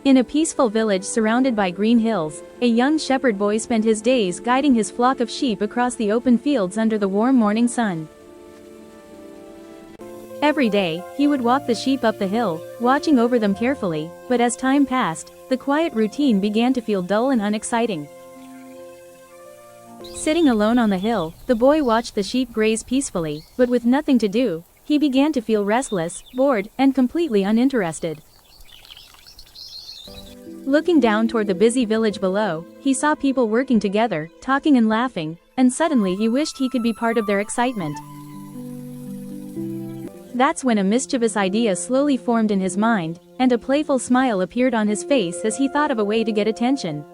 In a peaceful village surrounded by green hills, a young shepherd boy spent his days guiding his flock of sheep across the open fields under the warm morning sun. Every day, he would walk the sheep up the hill, watching over them carefully, but as time passed, the quiet routine began to feel dull and unexciting. Sitting alone on the hill, the boy watched the sheep graze peacefully, but with nothing to do, he began to feel restless, bored, and completely uninterested. Looking down toward the busy village below, he saw people working together, talking and laughing, and suddenly he wished he could be part of their excitement. That's when a mischievous idea slowly formed in his mind, and a playful smile appeared on his face as he thought of a way to get attention.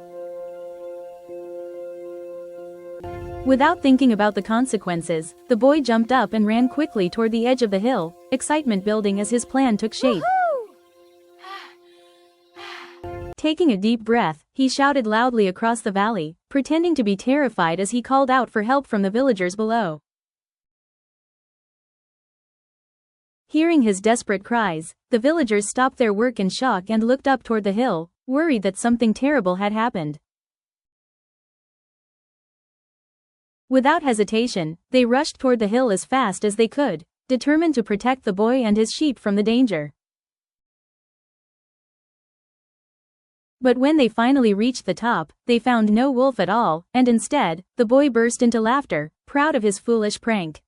Without thinking about the consequences, the boy jumped up and ran quickly toward the edge of the hill, excitement building as his plan took shape. Taking a deep breath, he shouted loudly across the valley, pretending to be terrified as he called out for help from the villagers below. Hearing his desperate cries, the villagers stopped their work in shock and looked up toward the hill, worried that something terrible had happened. Without hesitation, they rushed toward the hill as fast as they could, determined to protect the boy and his sheep from the danger. But when they finally reached the top, they found no wolf at all, and instead, the boy burst into laughter, proud of his foolish prank.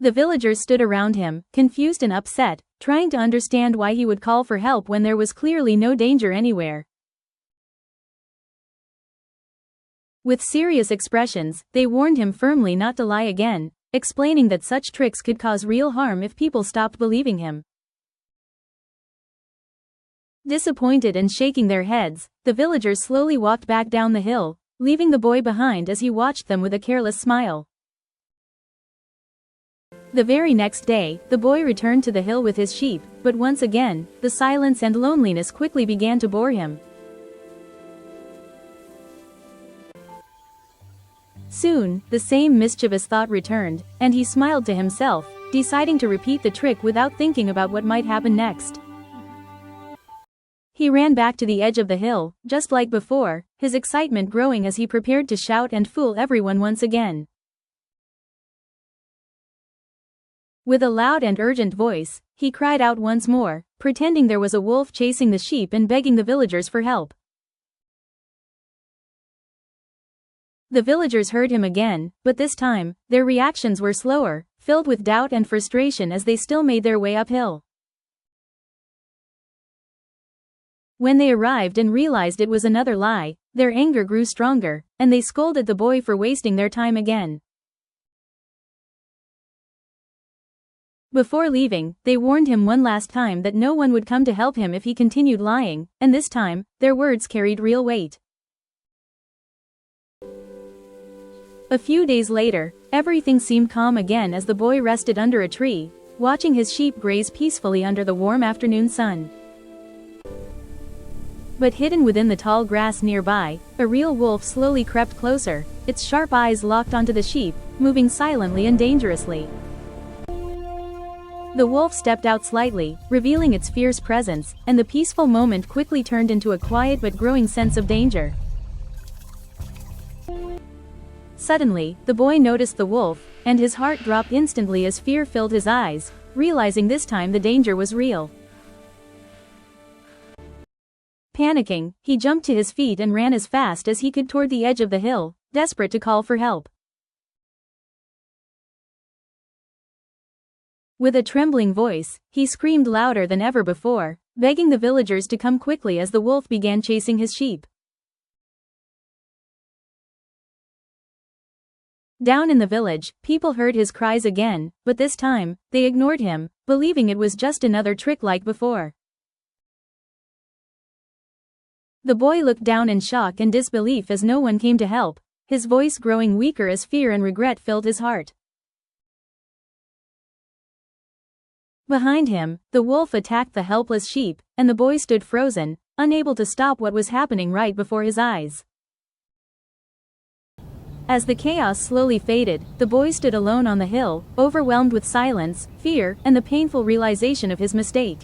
The villagers stood around him, confused and upset, trying to understand why he would call for help when there was clearly no danger anywhere. With serious expressions, they warned him firmly not to lie again, explaining that such tricks could cause real harm if people stopped believing him. Disappointed and shaking their heads, the villagers slowly walked back down the hill, leaving the boy behind as he watched them with a careless smile. The very next day, the boy returned to the hill with his sheep, but once again, the silence and loneliness quickly began to bore him. Soon, the same mischievous thought returned, and he smiled to himself, deciding to repeat the trick without thinking about what might happen next. He ran back to the edge of the hill, just like before, his excitement growing as he prepared to shout and fool everyone once again. With a loud and urgent voice, he cried out once more, pretending there was a wolf chasing the sheep and begging the villagers for help. The villagers heard him again, but this time, their reactions were slower, filled with doubt and frustration as they still made their way uphill. When they arrived and realized it was another lie, their anger grew stronger, and they scolded the boy for wasting their time again. Before leaving, they warned him one last time that no one would come to help him if he continued lying, and this time, their words carried real weight. A few days later, everything seemed calm again as the boy rested under a tree, watching his sheep graze peacefully under the warm afternoon sun. But hidden within the tall grass nearby, a real wolf slowly crept closer, its sharp eyes locked onto the sheep, moving silently and dangerously. The wolf stepped out slightly, revealing its fierce presence, and the peaceful moment quickly turned into a quiet but growing sense of danger. Suddenly, the boy noticed the wolf, and his heart dropped instantly as fear filled his eyes, realizing this time the danger was real. Panicking, he jumped to his feet and ran as fast as he could toward the edge of the hill, desperate to call for help. With a trembling voice, he screamed louder than ever before, begging the villagers to come quickly as the wolf began chasing his sheep. Down in the village, people heard his cries again, but this time, they ignored him, believing it was just another trick like before. The boy looked down in shock and disbelief as no one came to help, his voice growing weaker as fear and regret filled his heart. Behind him, the wolf attacked the helpless sheep, and the boy stood frozen, unable to stop what was happening right before his eyes. As the chaos slowly faded, the boy stood alone on the hill, overwhelmed with silence, fear, and the painful realization of his mistake.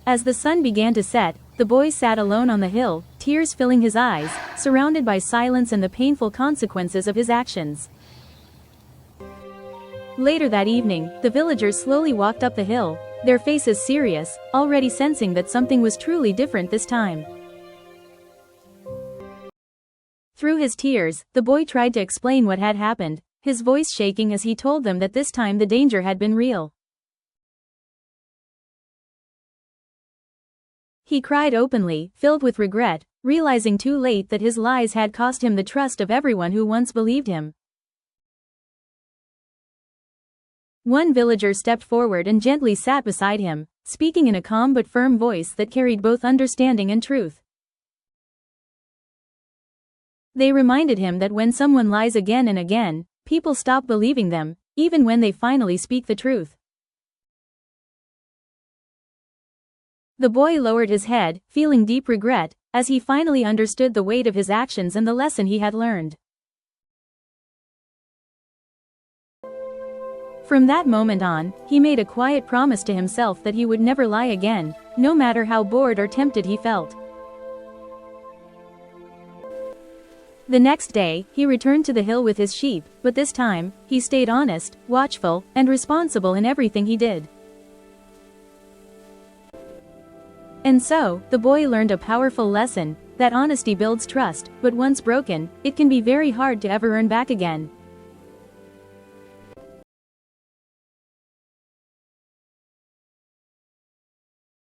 As the sun began to set, the boy sat alone on the hill, tears filling his eyes, surrounded by silence and the painful consequences of his actions. Later that evening, the villagers slowly walked up the hill, their faces serious, already sensing that something was truly different this time. Through his tears, the boy tried to explain what had happened, his voice shaking as he told them that this time the danger had been real. He cried openly, filled with regret, realizing too late that his lies had cost him the trust of everyone who once believed him. One villager stepped forward and gently sat beside him, speaking in a calm but firm voice that carried both understanding and truth. They reminded him that when someone lies again and again, people stop believing them, even when they finally speak the truth. The boy lowered his head, feeling deep regret, as he finally understood the weight of his actions and the lesson he had learned. From that moment on, he made a quiet promise to himself that he would never lie again, no matter how bored or tempted he felt. The next day, he returned to the hill with his sheep, but this time, he stayed honest, watchful, and responsible in everything he did. And so, the boy learned a powerful lesson, that honesty builds trust, but once broken, it can be very hard to ever earn back again.